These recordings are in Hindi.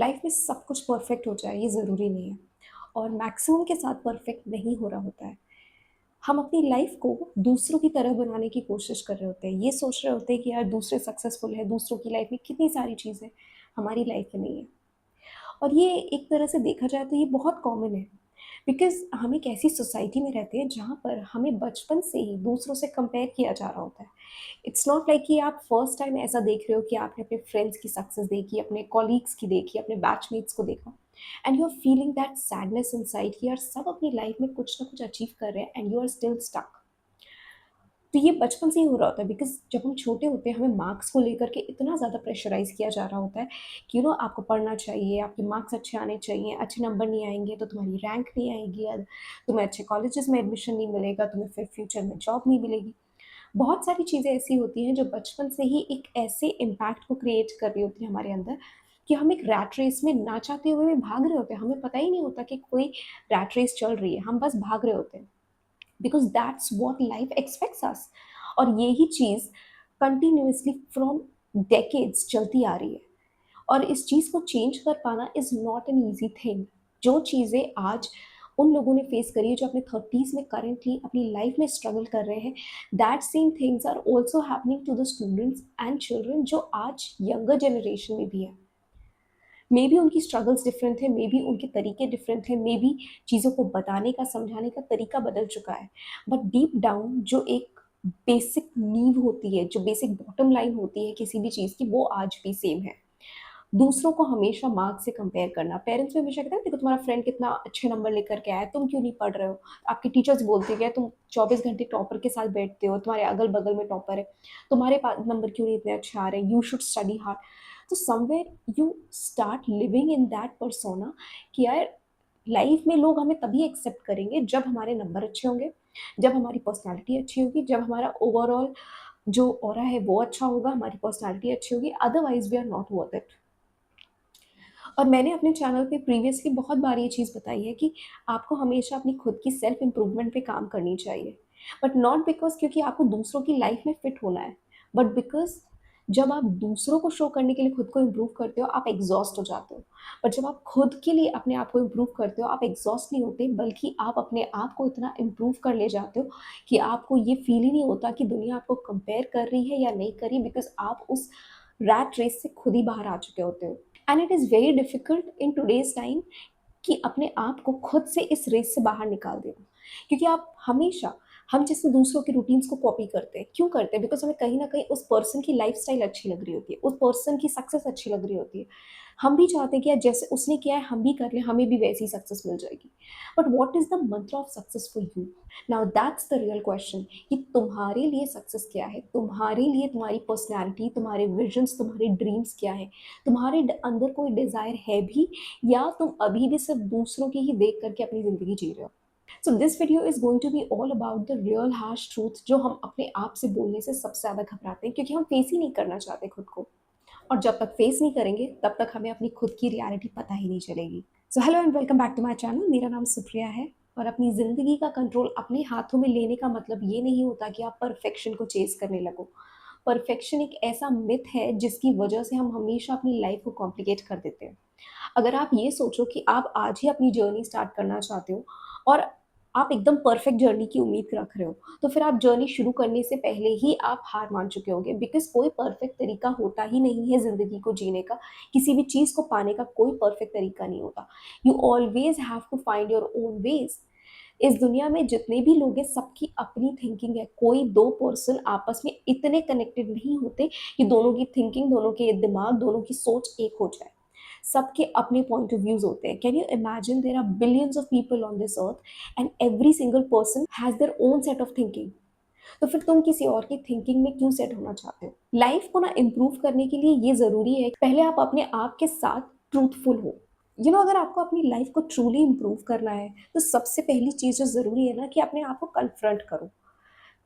लाइफ में सब कुछ परफेक्ट हो जाए ये ज़रूरी नहीं है और मैक्सिमम के साथ परफेक्ट नहीं हो रहा होता है। हम अपनी लाइफ को दूसरों की तरह बनाने की कोशिश कर रहे होते हैं। ये सोच रहे होते हैं कि यार दूसरे सक्सेसफुल है, दूसरों की लाइफ में कितनी सारी चीज़ें हमारी लाइफ में नहीं है। और ये एक तरह से देखा जाए तो ये बहुत कॉमन है। बिकॉज़ हम एक ऐसी सोसाइटी में रहते हैं जहाँ पर हमें बचपन से ही दूसरों से कंपेयर किया जा रहा होता है। इट्स नॉट लाइक कि आप फर्स्ट टाइम ऐसा देख रहे हो कि आपने अपने फ्रेंड्स की सक्सेस देखी, अपने कॉलीग्स की देखी, अपने बैचमेट्स को देखा and you are feeling that sadness inside कि यार सब अपनी लाइफ में कुछ ना कुछ अचीव कर रहे हैं and you are still stuck. तो ये बचपन से ही हो रहा होता है बिकॉज़ जब हम छोटे होते हैं हमें मार्क्स को लेकर के इतना ज़्यादा प्रेशराइज़ किया जा रहा होता है कि आपको पढ़ना चाहिए, आपके मार्क्स अच्छे आने चाहिए, अच्छे नंबर नहीं आएँगे तो तुम्हारी रैंक नहीं आएगी या तुम्हें अच्छे कॉलेजेस में एडमिशन नहीं मिलेगा, तुम्हें फिर फ्यूचर में जॉब नहीं मिलेगी। बहुत सारी चीज़ें ऐसी होती हैं जो बचपन से ही एक ऐसे इम्पैक्ट को क्रिएट कर रही होती है हमारे अंदर कि हम एक रैट रेस में ना चाहते हुए भी भाग रहे होते हैं। हमें पता ही नहीं होता कि कोई रैट रेस चल रही है, हम बस भाग रहे होते हैं। Because that's what life expects us. और यही चीज़ कंटिन्यूअसली फ्रॉम डेकेड्स चलती आ रही है और इस चीज़ को चेंज कर पाना is not an easy thing. जो चीज़ें आज उन लोगों ने फेस करी है जो अपने 30s में करंटली अपनी लाइफ में स्ट्रगल कर रहे हैं, that same things are also happening to the students and children जो आज यंगर जनरेशन में भी है। मे बी उनकी स्ट्रगल्स डिफरेंट थे, मे बी उनके तरीके डिफरेंट थे, मे बी चीज़ों को बताने का, समझाने का तरीका बदल चुका है। बट डीप डाउन जो एक बेसिक नींव होती है, जो बेसिक बॉटम लाइन होती है किसी भी चीज़ की, वो आज भी सेम है। दूसरों को हमेशा मार्क्स से कंपेयर करना। पेरेंट्स भी हमेशा कहते हैं देखो तुम्हारा फ्रेंड कितना अच्छे नंबर लेकर के आया है, तुम क्यों नहीं पढ़ रहे हो? आपके टीचर्स बोलते हैं क्या तुम 24 घंटे टॉपर के साथ बैठते हो, तुम्हारे अगल-बगल में टॉपर है, तुम्हारे पास नंबर क्यों नहीं इतने अच्छे आ रहे हैं? You should study hard. तो somewhere you start living in that persona कि यार लाइफ में लोग हमें तभी एक्सेप्ट करेंगे जब हमारे नंबर अच्छे होंगे, जब हमारी पर्सनैलिटी अच्छी होगी, जब हमारा ओवरऑल जो ऑरा है वो अच्छा होगा, हमारी पर्सनैलिटी अच्छी होगी, otherwise we are not worth it. और मैंने अपने चैनल पे प्रीवियसली बहुत बार ये चीज़ बताई है कि आपको हमेशा अपनी खुद की सेल्फ इम्प्रूवमेंट पे काम करनी चाहिए। बट नॉट बिकॉज़ क्योंकि आपको दूसरों की लाइफ में फिट होना है, बट बिकॉज़ जब आप दूसरों को शो करने के लिए खुद को इम्प्रूव करते हो, आप एग्ज़ॉस्ट हो जाते हो। बट जब आप खुद के लिए अपने आप को इम्प्रूव करते हो, आप एग्ज़ॉस्ट नहीं होते, बल्कि आप अपने आप को इतना इम्प्रूव कर ले जाते हो कि आपको ये फ़ील ही नहीं होता कि दुनिया आपको कंपेयर कर रही है या नहीं कर रही, बिकॉज़ आप उस रैट रेस से खुद ही बाहर आ चुके होते हो। And it is very difficult in today's time कि अपने आप को खुद से इस रेस से बाहर निकाल देना। क्योंकि आप हमेशा हम जैसे दूसरों के रूटीन्स को कॉपी करते हैं। क्यों करते हैं? बिकॉज़ हमें कहीं न कहीं उस पर्सन की लाइफ़स्टाइल अच्छी लग रही होती है, उस पर्सन की सक्सेस अच्छी लग रही होती है। हम भी चाहते हैं कि यार जैसे उसने किया है हम भी कर लें, हमें भी वैसी सक्सेस मिल जाएगी। बट व्हाट इज़ द मंत्र of success for you? Now that's the real question कि तुम्हारे लिए सक्सेस क्या है? तुम्हारे लिए तुम्हारी पर्सनैलिटी, तुम्हारे विज़न्स, तुम्हारे ड्रीम्स क्या हैं? तुम्हारे अंदर कोई डिज़ायर है भी या तुम अभी भी सिर्फ दूसरों की ही देख करके अपनी ज़िंदगी जी रहे हो? So this video is going to be all about the real harsh truth जो हम अपने आप से बोलने से सबसे ज़्यादा घबराते हैं क्योंकि हम फेस ही नहीं करना चाहते खुद को। और जब तक फेस नहीं करेंगे तब तक हमें अपनी खुद की रियलिटी पता ही नहीं चलेगी। So hello and welcome back to my channel. मेरा नाम सुप्रिया है और अपनी ज़िंदगी का कंट्रोल अपने हाथों में लेने का मतलब ये नहीं होता कि आप परफेक्शन को चेज़ करने लगो। परफेक्शन एक ऐसा मिथ है जिसकी वजह से हम हमेशा अपनी लाइफ को कॉम्प्लिकेट कर देते हैं। अगर आप ये सोचो कि आप आज ही अपनी जर्नी स्टार्ट करना चाहते हो और आप एकदम परफेक्ट जर्नी की उम्मीद रख रहे हो, तो फिर आप जर्नी शुरू करने से पहले ही आप हार मान चुके होंगे बिकॉज़ कोई परफेक्ट तरीका होता ही नहीं है ज़िंदगी को जीने का, किसी भी चीज़ को पाने का कोई परफेक्ट तरीका नहीं होता। You always have to find your own ways. इस दुनिया में जितने भी लोग हैं सबकी अपनी थिंकिंग है, कोई 2 पर्सन आपस में इतने कनेक्टेड नहीं होते कि दोनों की थिंकिंग, दोनों के दिमाग, दोनों की सोच एक हो जाए। सबके अपने पॉइंट ऑफ व्यूज होते हैं। Can you imagine there are billions of people on this earth and every single person has their own set of thinking. तो फिर तुम किसी और की थिंकिंग में क्यों सेट होना चाहते हो? लाइफ को ना इम्प्रूव करने के लिए ये ज़रूरी है कि पहले आप अपने आप के साथ ट्रूथफुल हो। अगर आपको अपनी लाइफ को ट्रूली इम्प्रूव करना है तो सबसे पहली चीज़ जो ज़रूरी है ना कि अपने आप को कन्फ्रंट करो।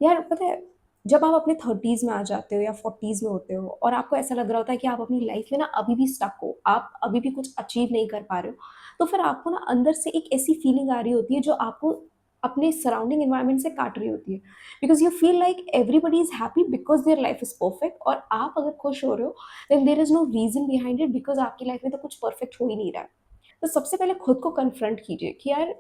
यार पता है, जब आप अपने 30s में आ जाते हो या 40s में होते हो और आपको ऐसा लग रहा होता है कि आप अपनी लाइफ में ना अभी भी स्टक हो, आप अभी भी कुछ अचीव नहीं कर पा रहे हो, तो फिर आपको ना अंदर से एक ऐसी फीलिंग आ रही होती है जो आपको अपने सराउंडिंग एनवायरनमेंट से काट रही होती है, because you feel like everybody is happy because their life is perfect, और आप अगर खुश हो रहे हो then there is no reason behind it, because आपकी लाइफ में तो कुछ परफेक्ट हो ही नहीं रहा है। तो सबसे पहले खुद को कन्फ्रंट कीजिए कि यार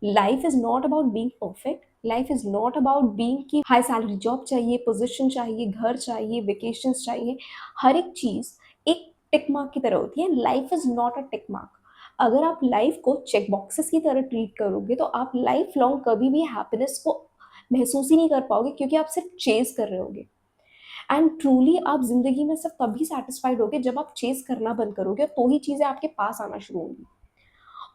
life is not about being perfect, life is not about being की हाई सैलरी जॉब चाहिए, पोजीशन चाहिए, घर चाहिए, वेकेशंस चाहिए। हर एक चीज एक टिक मार्क की तरह होती है, life is not a tick mark. अगर आप लाइफ को चेक बॉक्सेस की तरह ट्रीट करोगे तो आप लाइफ लॉन्ग कभी भी हैप्पीनेस को महसूस ही नहीं कर पाओगे, क्योंकि आप सिर्फ चेज कर रहे होगे। एंड ट्रूली आप जिंदगी में सिर्फ तभी सेटिस्फाइड होगे जब आप चेज करना बंद करोगे, तो ही चीजें आपके पास आना शुरू होंगी।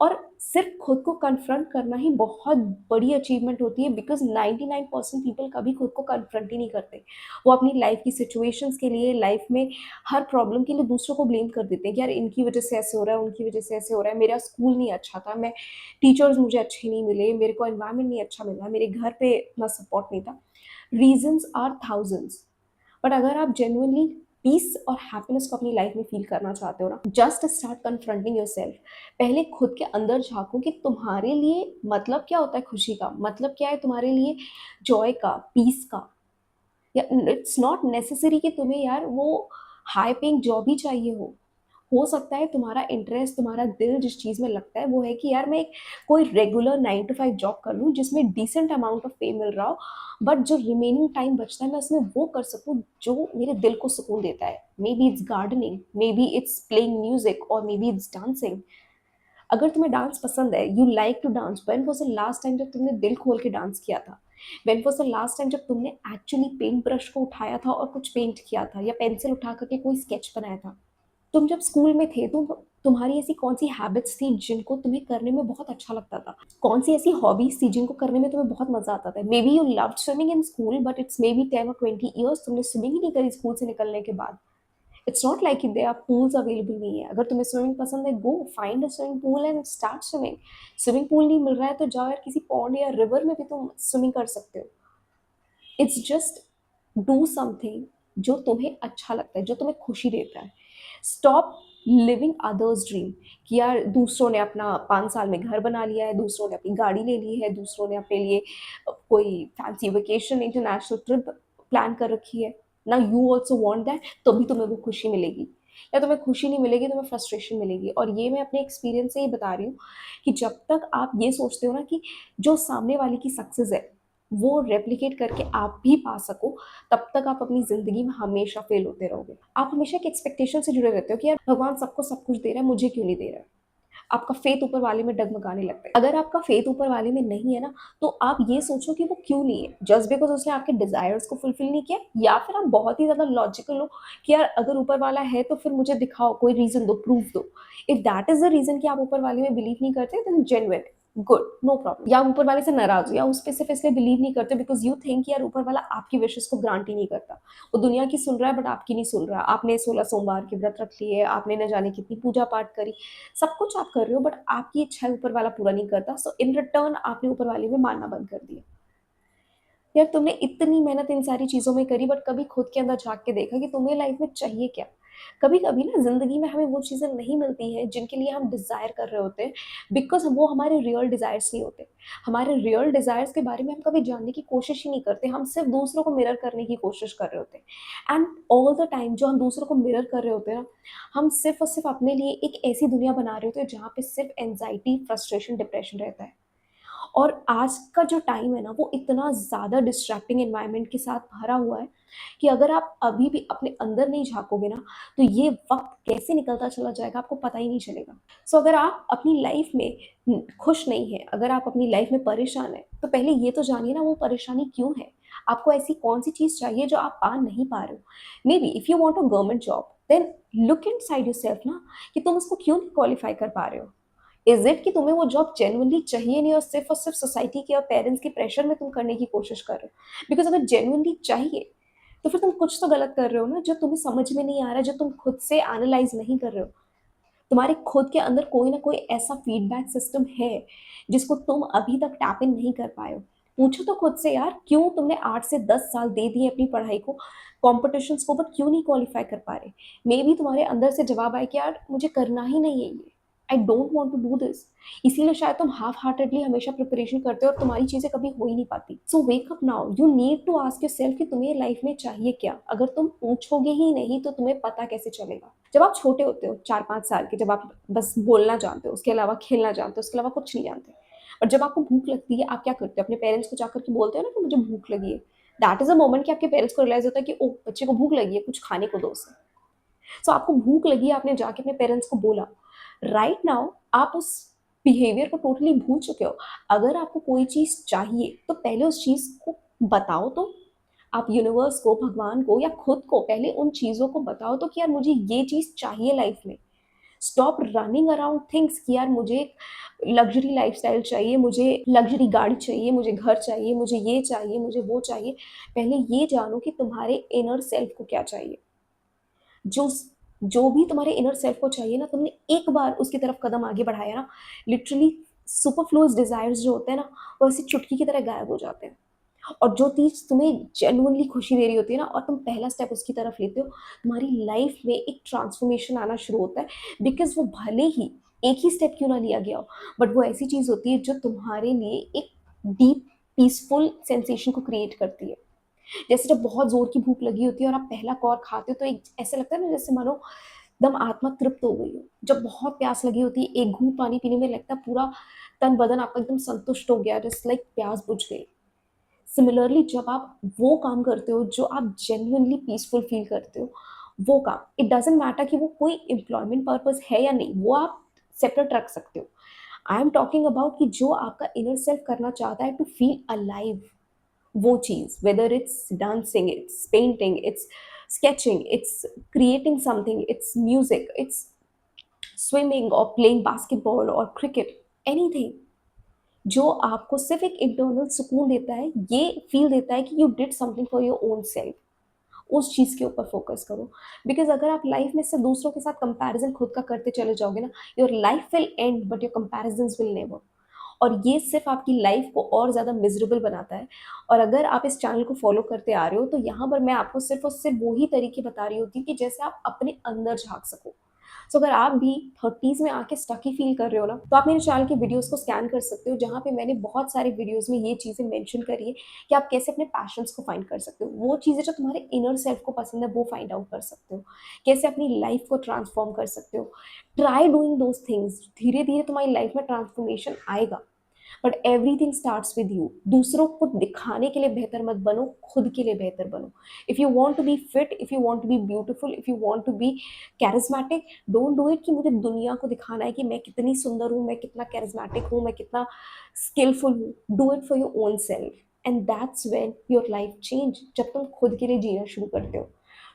और सिर्फ खुद को कन्फ्रंट करना ही बहुत बड़ी अचीवमेंट होती है, बिकॉज 99% पीपल कभी खुद को कन्फ्रंट ही नहीं करते। वो अपनी लाइफ की सिचुएशंस के लिए, लाइफ में हर प्रॉब्लम के लिए दूसरों को ब्लेम कर देते हैं कि यार इनकी वजह से ऐसे हो रहा है, उनकी वजह से ऐसे हो रहा है, मेरा स्कूल नहीं अच्छा था, मैं टीचर्स मुझे अच्छे नहीं मिले, मेरे को एनवायरमेंट नहीं अच्छा मिला, मेरे घर पे इतना सपोर्ट नहीं था। Reasons are thousands. बट अगर आप जेन्युइनली पीस और हैप्पीनेस को अपनी लाइफ में फील करना चाहते हो ना, जस्ट स्टार्ट कन्फ्रंटिंग योरसेल्फ। पहले खुद के अंदर झांको कि तुम्हारे लिए मतलब क्या होता है खुशी का, मतलब क्या है तुम्हारे लिए जॉय का, पीस का। या इट्स नॉट नेसेसरी कि तुम्हें यार वो हाई पेइंग जॉब ही चाहिए हो सकता है तुम्हारा इंटरेस्ट, तुम्हारा दिल जिस चीज़ में लगता है वो है कि यार मैं एक कोई रेगुलर 9 to 5 जॉब कर लूँ जिसमें डिसेंट अमाउंट ऑफ पे मिल रहा हो, बट जो रिमेनिंग टाइम बचता है मैं उसमें वो कर सकूँ जो मेरे दिल को सुकून देता है। May be it's gardening, may be it's playing music, और मे बी इट्स डांसिंग। अगर तुम्हें डांस पसंद है, you like to dance, when was the last time जब तुमने दिल खोल के डांस किया था? When was the last time जब तुमने एक्चुअली पेंट ब्रश को उठाया था और कुछ पेंट किया था, या पेंसिल उठा करके कोई स्केच बनाया था? तुम जब स्कूल में थे तो तुम्हारी ऐसी कौन सी हैबिट्स थी जिनको तुम्हें करने में बहुत अच्छा लगता था? कौन सी ऐसी हॉबीज थी जिनको करने में तुम्हें बहुत मजा आता था? Maybe you loved swimming in school, but it's maybe 10 or 20 years तुमने स्विमिंग ही नहीं करी स्कूल से निकलने के बाद। It's not like there are pools available नहीं है। अगर तुम्हें स्विमिंग पसंद है, go find a swimming pool and start swimming. Swimming pool नहीं मिल रहा है तो जाओ यार किसी पॉन्ड या रिवर में भी तुम स्विमिंग कर सकते हो। इट्स जस्ट डू समथिंग जो तुम्हें अच्छा लगता है, जो तुम्हें खुशी देता है। स्टॉप लिविंग अदर्स ड्रीम, कि यार दूसरों ने अपना 5 साल में घर बना लिया है, दूसरों ने अपनी गाड़ी ले ली है, दूसरों ने अपने लिए कोई fancy vacation, international trip plan कर रखी है ना। यू ऑल्सो वॉन्ट दैट, तभी तुम्हें वो खुशी मिलेगी। या तुम्हें खुशी नहीं मिलेगी, तुम्हें फ्रस्ट्रेशन मिलेगी। और ये मैं अपने एक्सपीरियंस से ही बता रही हूँ कि जब तक आप ये सोचते हो ना कि जो सामने वाले की सक्सेस है वो रेप्लिकेट करके आप भी पा सको, तब तक आप अपनी ज़िंदगी में हमेशा फेल होते रहोगे। आप हमेशा एक एक्सपेक्टेशन से जुड़े रहते हो कि यार भगवान सबको सब कुछ दे रहा है, मुझे क्यों नहीं दे रहा है? आपका फेथ ऊपर वाले में डगमगाने लगता है। अगर आपका फेथ ऊपर वाले में नहीं है ना, तो आप ये सोचो कि वो क्यों नहीं है। जस्ट बिकॉज़ उसने आपके डिज़ायर्स को फुलफ़िल नहीं किया, या फिर आप बहुत ही ज़्यादा लॉजिकल हो कि यार अगर ऊपर वाला है तो फिर मुझे दिखाओ, कोई रीज़न दो, प्रूफ़ दो। If that is the reason कि आप ऊपर वाले में बिलीव नहीं करते, then genuine good, no problem. या ऊपर वाले से नाराज़ हो, या उस पे सिर्फ़ इसलिए बिलीव नहीं करते बिकॉज़ यू थिंक यार ऊपर वाला आपकी विशेज़ को ग्रांट ही नहीं करता। वो दुनिया की सुन रहा है बट आपकी नहीं सुन रहा। आपने 16 सोमवार के व्रत रख लिए, आपने न जाने कितनी पूजा पाठ करी, सब कुछ आप कर रहे हो, बट आपकी इच्छाएं ऊपर वाला पूरा नहीं करता। सो इन रिटर्न आपने ऊपर वाले में मानना बंद कर दिया। यार तुमने इतनी मेहनत इन सारी चीज़ों में करी, बट कभी खुद के अंदर झाँक के देखा कि तुम्हें लाइफ में चाहिए क्या? कभी-कभी ना ज़िंदगी में हमें वो चीज़ें नहीं मिलती हैं जिनके लिए हम डिज़ायर कर रहे होते हैं, बिकॉज़ वो हमारे रियल डिज़ायर्स नहीं होते। हमारे रियल डिज़ायर्स के बारे में हम कभी जानने की कोशिश ही नहीं करते, हम सिर्फ़ दूसरों को मिरर करने की कोशिश कर रहे होते हैं। एंड ऑल द टाइम जो हम दूसरों को मिरर कर रहे होते हैं ना, हम सिर्फ़ और सिर्फ़ अपने लिए एक ऐसी दुनिया बना रहे होते हैं जहाँ पे सिर्फ़ एंग्ज़ायटी, फ्रस्ट्रेशन, डिप्रेशन रहता है। और आज का जो टाइम है ना, वो इतना ज़्यादा डिस्ट्रैक्टिंग एनवायरनमेंट के साथ भरा हुआ है कि अगर आप अभी भी अपने अंदर नहीं झाँकोगे ना, तो ये वक़्त कैसे निकलता चला जाएगा आपको पता ही नहीं चलेगा। सो अगर आप अपनी लाइफ़ में खुश नहीं हैं, अगर आप अपनी लाइफ़ में परेशान हैं, तो पहले ये तो जानिए ना वो परेशानी क्यों है? आपको ऐसी कौन-सी चीज़ चाहिए जो आप पा नहीं पा रहे हो? Maybe if you want a government job, then look inside yourself ना, कि तुम उसको क्यों नहीं क्वालीफाई कर पा रहे हो? इज़ इट कि तुम्हें वो जॉब जेन्युइनली चाहिए नहीं, और सिर्फ सोसाइटी के और पेरेंट्स के प्रेशर में तुम करने की कोशिश कर रहे हो? बिकॉज़ अगर जेन्युइनली चाहिए, तो फिर तुम कुछ तो गलत कर रहे हो ना, जो तुम्हें समझ में नहीं आ रहा है, जो तुम खुद से एनालाइज़ नहीं कर रहे हो। तुम्हारे खुद के अंदर कोई ना कोई ऐसा फीडबैक सिस्टम है, जिसको तुम अभी तक टैप इन नहीं कर पाए हो। पूछो तो खुद से यार, क्यों तुमने 8 से 10 साल दे दिए अपनी पढ़ाई को, कॉम्पिटिशन्स को, बट क्यों नहीं क्वालीफाई कर पा रहे? मेबी तुम्हारे अंदर से जवाब आए कि यार मुझे करना ही नहीं है ये। I don't want to do this. इसीलिए शायद तुम हाफ हार्टेडली हमेशा प्रिपरेशन करते हो और तुम्हारी चीज़ें कभी हो ही नहीं पाती। So wake up now, you need to ask yourself कि तुम्हें लाइफ में चाहिए क्या? अगर तुम पूछोगे ही नहीं तो तुम्हें पता कैसे चलेगा? जब आप छोटे होते हो 4-5 साल के, जब आप बस बोलना जानते हो, उसके अलावा खेलना जानते हो, उसके अलावा कुछ नहीं जानते। और जब आपको भूख लगती है, आप क्या करते हो? अपने पेरेंट्स को जाकर के बोलते हो ना कि मुझे भूख लगी है। दैट इज़ अ मोमेंट कि आपके पेरेंट्स को रियलाइज़ होता है कि ओह! बच्चे को भूख लगी है, कुछ खाने को दो उसे। सो आपको भूख लगी है, आपने जाके अपने पेरेंट्स को बोला। राइट नाउ आप उस बिहेवियर को टोटली भूल चुके हो। अगर आपको कोई चीज़ चाहिए, तो पहले उस चीज़ को बताओ तो। आप यूनिवर्स को, भगवान को या खुद को पहले उन चीज़ों को बताओ तो कि यार मुझे ये चीज़ चाहिए लाइफ में। स्टॉप रनिंग अराउंड थिंग्स कि यार मुझे लग्ज़री लाइफ़स्टाइल चाहिए, मुझे लग्ज़री गाड़ी चाहिए, मुझे घर चाहिए, मुझे ये चाहिए, मुझे वो चाहिए। पहले ये जानो कि तुम्हारे इनर सेल्फ को क्या चाहिए। जो जो भी तुम्हारे इनर सेल्फ को चाहिए ना, तुमने एक बार उसकी तरफ कदम आगे बढ़ाया ना, लिटरली सुपरफ्लुअस डिज़ायर्स जो होते हैं ना, वो ऐसी चुटकी की तरह गायब हो जाते हैं। और जो चीज़ तुम्हें जेन्युइनली खुशी दे रही होती है ना और तुम पहला स्टेप उसकी तरफ लेते हो, तुम्हारी लाइफ में एक ट्रांसफॉर्मेशन आना शुरू होता है। बिकॉज़ वो भले ही एक ही स्टेप क्यों ना लिया गया हो, बट वो ऐसी चीज़ होती है जो तुम्हारे लिए एक डीप पीसफुल सेंसेशन को क्रिएट करती है। जैसे जब बहुत ज़ोर की भूख लगी होती है और आप पहला कौर खाते हो तो एक ऐसा लगता है ना जैसे मानो एकदम आत्मा तृप्त हो गई हो। जब बहुत प्यास लगी होती है, एक घूँट पानी पीने में लगता है पूरा तन बदन आपका एकदम संतुष्ट हो गया, जस्ट लाइक प्यास बुझ गई। सिमिलरली जब आप वो काम करते हो जो आप जेन्युइनली पीसफुल फील करते हो, वो काम, इट डज़न्ट मैटर कि वो कोई एम्प्लॉयमेंट पर्पज़ है या नहीं, वो आप सेपरेट रख सकते हो। आई एम टॉकिंग अबाउट कि जो आपका इनर सेल्फ करना चाहता है टू फील अलाइव, वो चीज़, whether it's dancing, it's painting, it's sketching, it's creating something, it's music, it's swimming और प्लेइंग बास्केटबॉल और क्रिकेट, एनीथिंग जो आपको सिर्फ एक इंटरनल सुकून देता है, ये फील देता है कि you did something for your own self, उस चीज़ के ऊपर फोकस करो। बिकॉज़ अगर आप लाइफ में सिर्फ दूसरों के साथ कंपैरिज़न खुद का करते चले जाओगे ना, your life will and but your comparisons will never. और ये सिर्फ आपकी लाइफ को और ज़्यादा मिज़रेबल बनाता है। और अगर आप इस चैनल को फ़ॉलो करते आ रहे हो, तो यहाँ पर मैं आपको सिर्फ और सिर्फ वो ही तरीके बता रही होती हूँ कि जैसे आप अपने अंदर झाँक सको। सो अगर आप भी 30s में आके स्टक ही फ़ील कर रहे हो ना, तो आप मेरे चैनल की वीडियोज़ को स्कैन कर सकते हो, जहाँ पे मैंने बहुत सारे वीडियोज़ में ये चीज़ें मेंशन करी है कि आप कैसे अपने पैशन्स को फाइंड कर सकते हो। वो चीज़ें जो तुम्हारे इनर सेल्फ को पसंद है, वो फाइंड आउट कर सकते हो। कैसे अपनी लाइफ़ को ट्रांसफ़ॉर्म कर सकते हो। ट्राई डूइंग दोज़ थिंग्स, धीरे-धीरे तुम्हारी लाइफ़ में ट्रांसफ़ॉर्मेशन आएगा। But everything starts with you. दूसरों को दिखाने के लिए बेहतर मत बनो, खुद के लिए बेहतर बनो। If you want to be fit, if you want to be beautiful, if you want to be charismatic, don't do it कि मुझे दुनिया को दिखाना है कि मैं कितनी सुंदर हूँ, मैं कितना कैरिस्मेटिक हूँ, मैं कितना स्किलफुल हूँ। Do it for your own self and that's when your life change. जब तुम खुद के लिए जीना शुरू करते हो।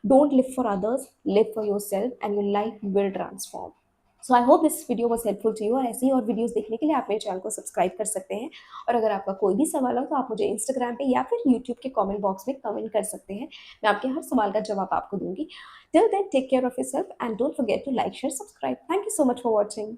Don't live for others, live for yourself and your life will transform. So I hope this video was helpful to you और ऐसी ही और वीडियोस देखने के लिए आप मेरे चैनल को सब्सक्राइब कर सकते हैं। और अगर आपका कोई भी सवाल हो तो आप मुझे इंस्टाग्राम पे या फिर यूट्यूब के कमेंट बॉक्स में कमेंट कर सकते हैं। मैं आपके हर सवाल का जवाब आपको दूंगी। Till then take care of yourself and don't forget to like share subscribe. Thank you so much for watching.